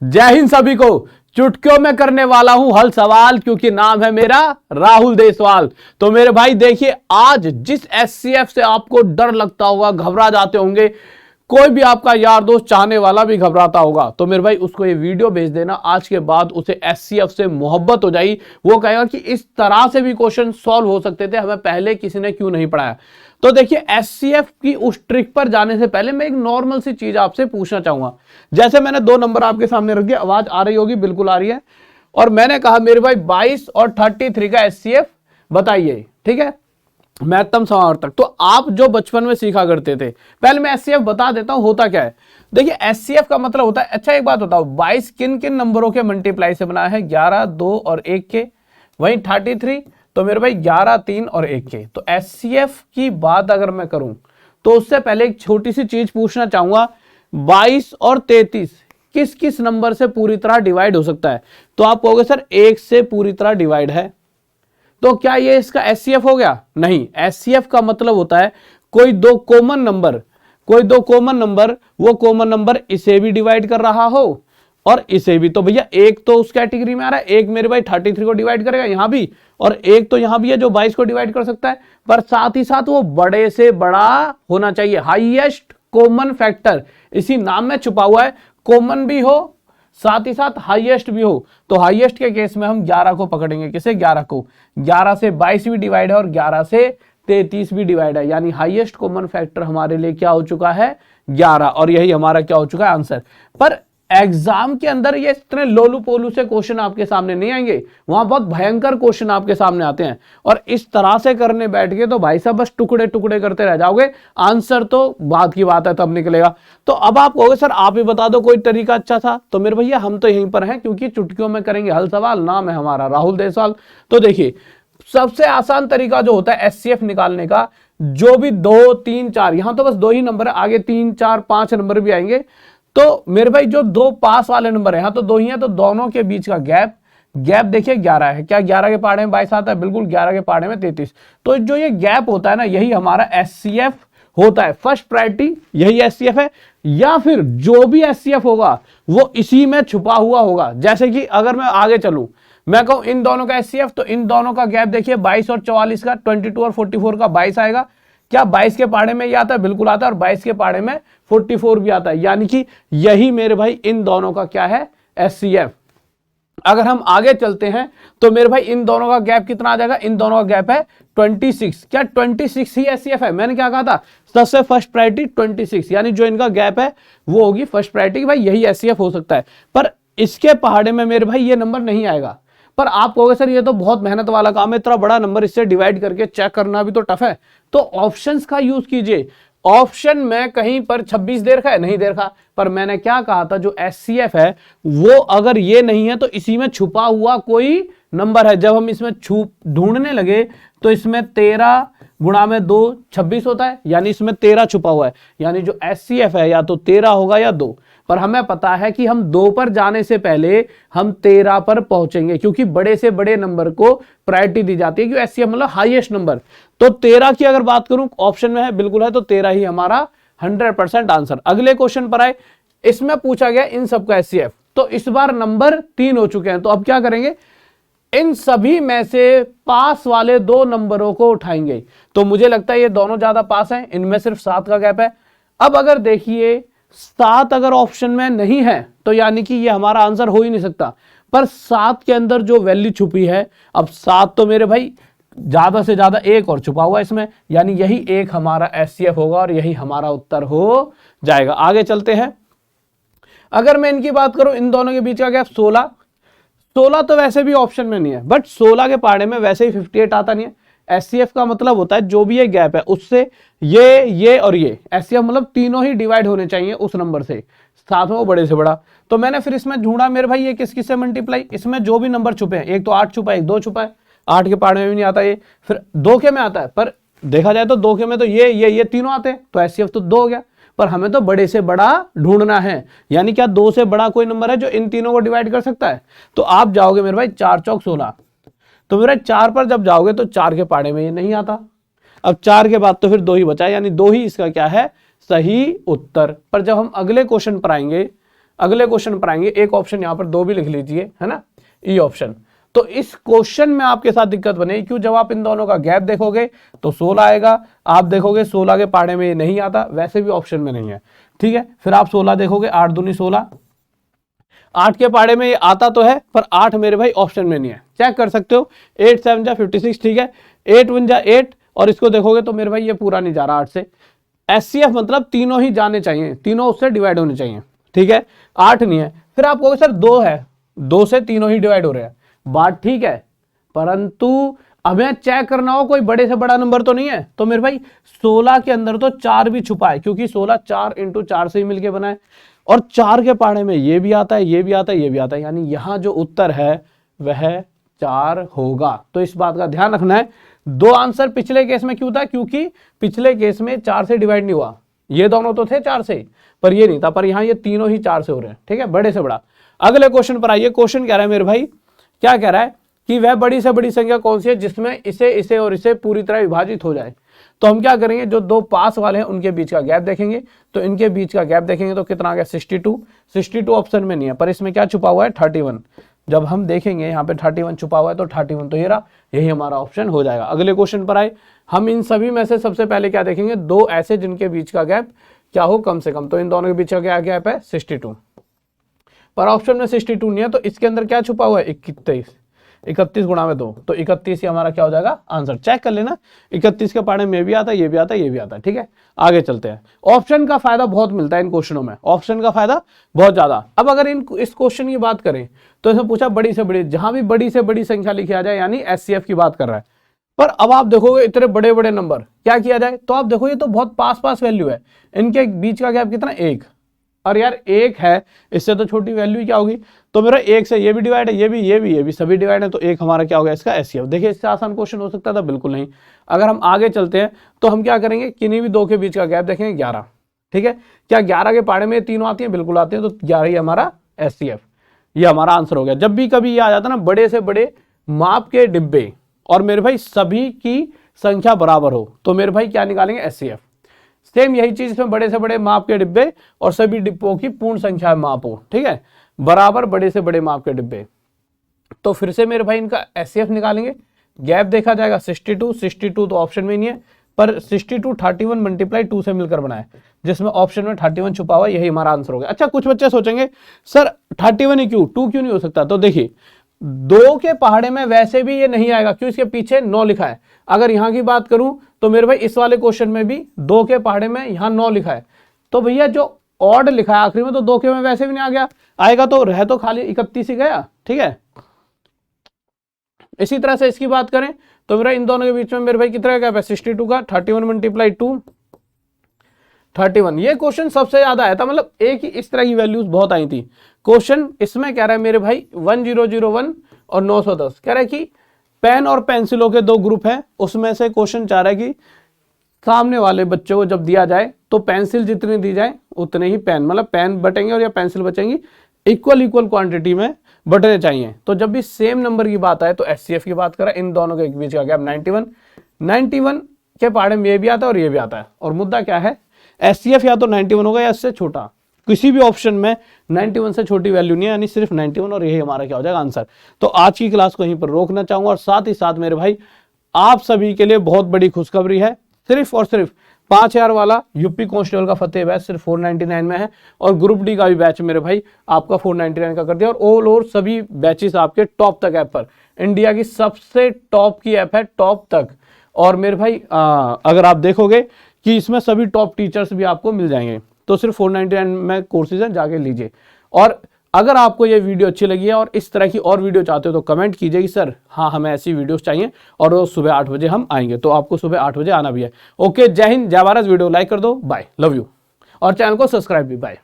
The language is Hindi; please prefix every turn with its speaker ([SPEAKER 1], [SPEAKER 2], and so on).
[SPEAKER 1] जय हिंद सभी को। चुटकियों में करने वाला हूं हल सवाल, क्योंकि नाम है मेरा राहुल देसवाल। तो मेरे भाई देखिए, आज जिस एससीएफ से आपको डर लगता होगा, घबरा जाते होंगे, कोई भी आपका यार दोस्त चाहने वाला भी घबराता होगा, तो मेरे भाई उसको ये वीडियो भेज देना। आज के बाद उसे एससीएफ से मोहब्बत हो जाएगी। वो कहेगा कि इस तरह से भी क्वेश्चन सॉल्व हो सकते थे, हमें पहले किसी ने क्यों नहीं पढ़ाया। तो देखिए, एससीएफ की उस ट्रिक पर जाने से पहले मैं एक नॉर्मल सी चीज आपसे पूछना चाहूंगा। जैसे मैंने 2 नंबर आपके सामने रख दिया, आवाज आ रही होगी, बिल्कुल आ रही है। और मैंने कहा मेरे भाई 22 और 33 का एससीएफ बताइए, ठीक है, महत्तम समावर्तक। तो आप जो बचपन में सीखा करते थे, पहले मैं एससीएफ बता देता हूं होता क्या है। देखिए, एससीएफ का मतलब होता है, अच्छा एक बात बताओ, 22 किन किन नंबरों के मल्टीप्लाई से बना है? 11, 2 और 1 के। वहीं 33 तो मेरे भाई 11, 3 और 1 के। तो एससीएफ की बात अगर मैं करूं तो उससे पहले एक छोटी सी चीज पूछना चाहूंगा, 22 और 33 किस किस नंबर से पूरी तरह डिवाइड हो सकता है? तो आप कहोगे सर 1 से पूरी तरह डिवाइड है, तो क्या ये इसका एससीएफ हो गया? नहीं, एससीएफ का मतलब होता है कोई दो कॉमन नंबर, वो कॉमन नंबर इसे भी डिवाइड कर रहा हो और इसे भी। तो भैया एक तो उस कैटेगरी में आ रहा है, एक मेरे भाई 33 को डिवाइड करेगा यहां भी, और एक तो यहां भी है जो 22 को डिवाइड कर सकता है। पर साथ ही साथ वो बड़े से बड़ा होना चाहिए, हाईएस्ट कॉमन फैक्टर इसी नाम में छुपा हुआ है। कॉमन भी हो, साथ ही साथ हाईएस्ट भी हो। तो हाईएस्ट के केस में हम 11 को पकड़ेंगे। किसे? 11 को। 11 से 22 भी डिवाइड है और 11 से 33 भी डिवाइड है, यानी हाईएस्ट कॉमन फैक्टर हमारे लिए क्या हो चुका है? 11। और यही हमारा क्या हो चुका है? आंसर। पर एग्जाम के अंदर ये इतने लोलू पोलू से क्वेश्चन आपके सामने नहीं आएंगे, वहां बहुत भयंकर क्वेश्चन आपके सामने आते हैं। और इस तरह से करने बैठ गए तो भाई साहब बस टुकड़े टुकड़े करते रह जाओगे, आंसर तो बात की बात है तब निकलेगा। तो अब आप कहोगे सर आप ही बता दो कोई तरीका अच्छा था। तो मेरे भैया हम तो यहीं पर हैं, क्योंकि चुटकियों में करेंगे हल सवाल, नाम है हमारा राहुल देसवाल। तो देखिए, सबसे आसान तरीका जो होता है एससीएफ निकालने का, जो भी 2, 3, 4, यहां तो बस 2 ही नंबर है, आगे 3, 4, 5 नंबर भी आएंगे। तो मेरे भाई जो 2 पास वाले नंबर है, यहां तो 2 ही है, तो दोनों के बीच का गैप देखिए 11 है। क्या 11 के पहाड़े में 22 आता है? बिल्कुल, 11 के पहाड़े में 33। तो जो ये गैप होता है ना, यही हमारा एससीएफ होता है। फर्स्ट प्रायोरिटी यही एससीएफ है, या फिर जो भी एससीएफ होगा वो इसी में छुपा हुआ होगा। जैसे कि अगर मैं आगे चलूं, मैं कहूं इन दोनों का एससीएफ, तो इन दोनों का गैप देखिए 22 और 44 का, 22 और 44 का 22 आएगा। क्या 22 के पहाड़े में ये आता है? बिल्कुल आता है, और 22 के पहाड़े में 44 भी आता है, यानी कि यही मेरे भाई इन दोनों का क्या है? एससीएफ। अगर हम आगे चलते हैं तो मेरे भाई इन दोनों का गैप कितना आ जाएगा? इन दोनों का गैप है 26। क्या 26 ही एससीएफ है? मैंने क्या कहा था? सबसे फर्स्ट प्रायोरिटी 26, यानी जो इनका गैप है वो होगी फर्स्ट प्रायोरिटी, भाई यही एससीएफ हो सकता है। पर इसके पहाड़े में मेरे भाई ये नंबर नहीं आएगा। पर आप कहोगे सर ये तो बहुत मेहनत वाला काम है, इतना बड़ा नंबर इससे डिवाइड करके चेक करना भी तो टफ है। तो ऑप्शंस का यूज कीजिए। ऑप्शन में कहीं पर 26 दे रखा है? नहीं दे रखा। पर मैंने क्या कहा था, जो एससीएफ है वो अगर ये नहीं है तो इसी में छुपा हुआ कोई नंबर है। जब हम इसमें ढूंढने लगे तो इसमें 13 गुणा में 2 26 होता है, यानी इसमें 13 छुपा हुआ है, यानी जो एससीएफ है या तो 13 होगा या 2। पर हमें पता है कि हम 2 पर जाने से पहले हम 13 पर पहुंचेंगे, क्योंकि बड़े से बड़े नंबर को प्रायोरिटी दी जाती है, क्योंकि एससीएफ मतलब हाईएस्ट नंबर। तो 13 की अगर बात करूं, ऑप्शन में है, बिल्कुल है, तो 13 ही हमारा 100% आंसर। अगले क्वेश्चन पर आए, इसमें पूछा गया इन सबका एससीएफ। तो इस बार नंबर 3 हो चुके हैं, तो अब क्या करेंगे? इन सभी में से पास वाले 2 नंबरों को उठाएंगे। तो मुझे लगता है ये दोनों ज्यादा पास हैं, इनमें सिर्फ 7 का गैप है। अब अगर देखिए 7 अगर ऑप्शन में नहीं है तो यानी कि ये हमारा आंसर हो ही नहीं सकता। पर 7 के अंदर जो वैल्यू छुपी है, अब 7 तो मेरे भाई ज्यादा से ज्यादा 1 और छुपा हुआ है इसमें, यानी यही 1 हमारा एससीएफ होगा और यही हमारा उत्तर हो जाएगा। आगे चलते हैं। अगर मैं इनकी बात करूं, इन दोनों के बीच का गैप 16 तो वैसे भी ऑप्शन में नहीं है, बट 16 के पहाड़े में वैसे ही 58 आता नहीं है। एससीएफ का मतलब होता है जो भी ये गैप है उससे ये और ये, एससीएफ मतलब तीनों ही डिवाइड होने चाहिए उस नंबर से, साथ में वो बड़े से बड़ा। तो मैंने फिर इसमें ढूंढा मेरे भाई ये किस किस से मल्टीप्लाई, इसमें जो भी नंबर छुपे हैं, एक तो 8 छुपा है, एक 2 छुपा है, 8 के पहाड़े में भी नहीं आता ये, फिर 2 के में आता है। पर देखा जाए तो 2 के में तो ये तीनों आते हैं, तो एससीएफ तो 2 हो गया। पर हमें तो बड़े से बड़ा ढूंढना है, यानी क्या 2 से बड़ा कोई नंबर है जो इन तीनों को डिवाइड कर सकता है? तो आप जाओगे मेरे भाई 4 चौक 16, तो मेरे 4 पर जब जाओगे तो 4 के पहाड़े में ये नहीं आता। अब 4 के बाद तो फिर 2 ही बचा, यानी 2 ही इसका क्या है? सही उत्तर। पर जब हम अगले क्वेश्चन पर आएंगे, अगले क्वेश्चन पर आएंगे। एक ऑप्शन यहाँ पर 2 भी लिख लीजिए, है ना, ई ऑप्शन। तो इस क्वेश्चन में आपके साथ दिक्कत बनेगी, क्यों? जब आप इन दोनों का गैप देखोगे तो 16 आएगा, आप देखोगे 16 के पहाड़े में ये नहीं आता, वैसे भी ऑप्शन में नहीं है, ठीक है। फिर आप 16 देखोगे, 8 दूनी 16, 8 के पहाड़े में ये आता तो है, पर 8 मेरे भाई ऑप्शन में नहीं है। चेक कर सकते हो, 8 7 जा 56, ठीक है, 8 1 जा 8, और इसको देखोगे तो मेरे भाई ये पूरा नहीं जा रहा 8 से। एचसीएफ मतलब तीनों ही जाने चाहिए, तीनों उससे डिवाइड होने चाहिए, ठीक है, 8 नहीं है। फिर आप कहोगे सर 2 है, 2 से तीनों ही डिवाइड हो रहे हैं, बात ठीक है, परंतु हमें चेक करना हो कोई बड़े से बड़ा नंबर तो नहीं है। तो मेरे भाई 16 के अंदर तो 4 भी छुपा है, क्योंकि 16 4 × 4 से ही मिलके बना है, और 4 के पहाड़े में ये भी आता है, ये भी आता है, ये भी आता है, यानी यहां जो उत्तर है वह 4 होगा। तो इस बात का ध्यान रखना है। 2 आंसर पिछले केस में क्यों था? क्योंकि पिछले केस में 4 से डिवाइड नहीं हुआ, ये दोनों तो थे 4 से, पर ये नहीं था, पर यहां ये तीनों ही 4 से हो रहे हैं, ठीक है, बड़े से बड़ा। अगले क्वेश्चन पर आइए। क्वेश्चन कह रहा है मेरे भाई, क्या कह रहा है कि वह बड़ी से बड़ी संख्या कौन सी है जिसमें इसे इसे और इसे पूरी तरह विभाजित हो जाए। तो हम क्या करेंगे, जो 2 पास वाले हैं उनके बीच का गैप देखेंगे, तो इनके बीच का गैप देखेंगे तो कितना आ गया 62। 62 ऑप्शन में नहीं है, पर इसमें क्या छुपा हुआ है 31। जब हम देखेंगे यहाँ पे 31 छुपा हुआ है, तो 31 तो ये रहा, यही हमारा ऑप्शन हो जाएगा। अगले क्वेश्चन पर आए, हम इन सभी में से सबसे पहले क्या देखेंगे, 2 ऐसे जिनके बीच का गैप क्या हो कम से कम। तो इन दोनों के बीच का क्या गैप है 62, पर ऑप्शन में 62 नहीं है, तो इसके अंदर क्या छुपा हुआ है 31। 31 गुणा में 2, तो 31 ही हमारा क्या हो जाएगा आंसर। चेक कर लेना, 31 के पहाड़े में भी आता है, ये भी आता है, ये भी आता है, ठीक है। आगे चलते हैं। ऑप्शन का फायदा बहुत मिलता है इन क्वेश्चनों में, ऑप्शन का फायदा बहुत ज्यादा। अब अगर इस क्वेश्चन की बात करें तो इसमें पूछा बड़ी से बड़ी, जहां भी बड़ी से बड़ी संख्या लिखी आ जाए, यानी एचसीएफ की बात कर रहा है। पर अब आप देखोगे इतने बड़े बड़े नंबर क्या किया जाए, तो आप देखो ये तो बहुत पास पास वैल्यू है, इनके बीच का गैप कितना 1, और यार 1 है, इससे तो छोटी वैल्यू क्या होगी। तो मेरा 1 से ये भी डिवाइड है, ये भी सभी डिवाइड है, तो 1 हमारा क्या हो गया इसका एचसीएफ। देखिए इससे आसान क्वेश्चन हो सकता था, बिल्कुल नहीं। अगर हम आगे चलते हैं तो हम क्या करेंगे, किन्हीं भी 2 के बीच का गैप देखेंगे 11, ठीक है। क्या 11 के पहाड़े में तीनों आती हैं? बिल्कुल आती हैं, तो 11 ही हमारा एचसीएफ, ये हमारा आंसर हो गया। जब भी कभी ये आ जाता ना बड़े से बड़े माप के डिब्बे और मेरे भाई सभी की संख्या बराबर हो, तो मेरे भाई क्या निकालेंगे एचसीएफ। सेम यही चीज इसमें बड़े से बड़े माप के डिब्बे और सभी डिब्बों की पूर्ण संख्या माप हो, ठीक है, बराबर बड़े से बड़े माप के डिब्बे। तो फिर से मेरे भाई इनका एचसीएफ निकालेंगे, गैप देखा जाएगा 62 तो ऑप्शन में नहीं है, पर 62 31 मल्टीप्लाई 2 से मिलकर बना है, जिसमें ऑप्शन में 31 छुपा हुआ है, यही हमारा आंसर हो गया। अच्छा, कुछ बच्चे सोचेंगे सर 31 ही क्यों, 2 क्यों नहीं हो सकता? तो देखिए 2 के पहाड़े में वैसे भी ये नहीं आएगा, क्यों, इसके पीछे 9 लिखा है। अगर यहां की बात करूं तो मेरे भाई इस वाले क्वेश्चन में भी 2 के पहाड़े में यहां 9 लिखा है, तो भैया जो ऑड लिखा है आखिरी में, तो 2 के में वैसे भी नहीं आ गया, आएगा तो रह तो खाली 31 ही गया, ठीक है। इसी तरह से इसकी बात करें तो मेरा इन दोनों के बीच में मेरे भाई कितना गैप है 62 का, 31 मल्टीप्लाई 2 31। ये क्वेश्चन सबसे ज्यादा आया था, मतलब एक ही इस तरह की वैल्यूज बहुत आई थी। क्वेश्चन इसमें कह रहा है मेरे भाई 1001 और 910, कह रहा है कि पेन और पेंसिलों के 2 ग्रुप हैं, उसमें से क्वेश्चन चाह रहा है कि सामने वाले बच्चों को जब दिया जाए तो पेंसिल जितनी दी जाए उतने ही पेन, मतलब पेन बटेंगे और या पेंसिल बचेंगी, इक्वल क्वांटिटी में बटने चाहिए। तो जब भी सेम नंबर की बात आए तो एचसीएफ की बात करें, इन दोनों के बीच का गैप 91 के पहाड़े में ये भी आता है और ये भी आता है, और मुद्दा क्या है एचसीएफ या तो 91 होगा या इससे छोटा, किसी भी ऑप्शन में 91 से छोटी वैल्यू नहीं है, यानी सिर्फ 91, और यही हमारा क्या हो जाएगा आंसर। तो आज की क्लास को यहीं पर रोकना चाहूंगा, और साथ ही साथ मेरे भाई आप सभी के लिए बहुत बड़ी खुशखबरी है, सिर्फ और सिर्फ 5000 वाला यूपी कांस्टेबल का फतेह बैच सिर्फ 499 में है, और ग्रुप डी का भी बैच मेरे भाई आपका 499 का कर दिया, और ऑल ओवर सभी बैचेस आपके टॉप तक ऐप पर, इंडिया की सबसे टॉप की ऐप है, टॉप तक। और मेरे भाई अगर आप देखोगे कि इसमें सभी टॉप टीचर्स भी आपको मिल जाएंगे, तो सिर्फ 499 में कोर्सेज हैं, जाके लीजिए। और अगर आपको ये वीडियो अच्छी लगी है और इस तरह की और वीडियो चाहते हो तो कमेंट कीजिए कि सर हाँ हमें ऐसी वीडियोस चाहिए, और रोज सुबह 8 बजे हम आएंगे, तो आपको सुबह 8 बजे आना भी है। ओके, जय हिंद, जय भारत। वीडियो लाइक कर दो, बाय, लव यू, और चैनल को सब्सक्राइब भी, बाय।